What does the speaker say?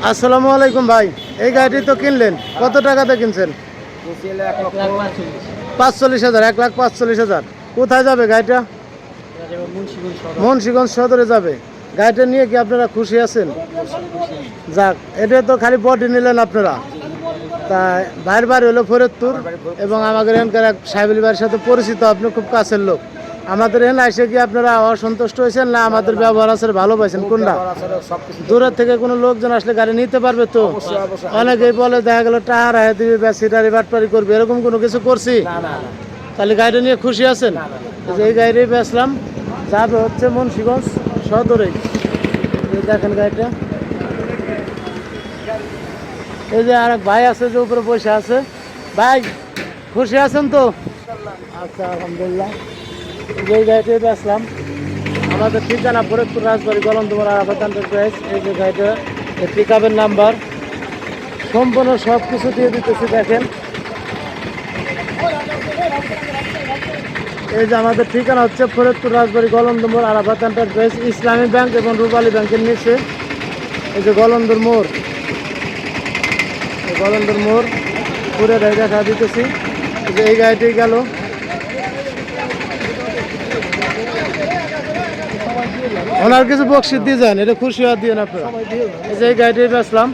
আসসালামু আলাইকুম ভাই, এই গাড়িটি তো কিনলেন, কত টাকাতে কিনছেন? 45,000, 1,45,000। কোথায় যাবে গাড়িটা? মুন্সিগঞ্জ সদরে যাবে। গাড়িটা নিয়ে কি আপনারা খুশি আছেন? যাক, এটা তো খালি বডি নিলেন আপনারা। তা ভাইয়ের বাড়ি হলো ফরিদপুর এবং আমাদের এখানকার এক সাহেবুল ভাইয়ের সাথে পরিচিত, আপনি খুব কাছের লোক। আমাদের এখানে এসে কি আপনারা অসন্তুষ্ট হয়েছেন না আমাদের ব্যবহার আছে ভালো পাইছেন? কোনটা? দূরের থেকে কোনো লোকজন আসলে গাড়ি নিতে পারবে তো? অনেকেই বলে দেখা গেল টাহার হায় দিবি বা সিটারি বাটপারি করবে, এরকম কোনো কিছু করছি? তাহলে গাড়িটা নিয়ে খুশি আছেন? এই গাড়ি বেচলাম, যাবে হচ্ছে মুন্সিগঞ্জ সদরেই। দেখেন গাড়িটা, এই যে আর এক ভাই আছে যে উপরে বসে আছে। ভাই খুশি আছেন তো? আচ্ছা, আলহামদুলিল্লাহ। এই গাড়িটাই বেচলাম। আমাদের ঠিকানা ফরিদপুর রাজবাড়ি গলন্দমোড়া আরাফাত এন্টারপ্রাইজ। এই যে গাড়িটা, এই পিক আপের নাম্বার সম্পূর্ণ সব কিছু দিয়ে দিতেছি। দেখেন, এই যে আমাদের ঠিকানা হচ্ছে ফরিদপুর রাজবাড়ি গলন্দমোড় আরাফাত এন্টারপ্রাইজ, ইসলামী ব্যাংক এবং রূপালী ব্যাংকের নিচে। এই যে গলন্দর মোড়, গলন্দর মোড় পুরো দেখা দিতেছি। যে এই গাড়িটি গেল। ওনার কিছু বকশিস দিয়ে যান, এটা খুশি হওয়ার দিয়ে আপনারা। এই যে এই গাড়িটি বেচলাম।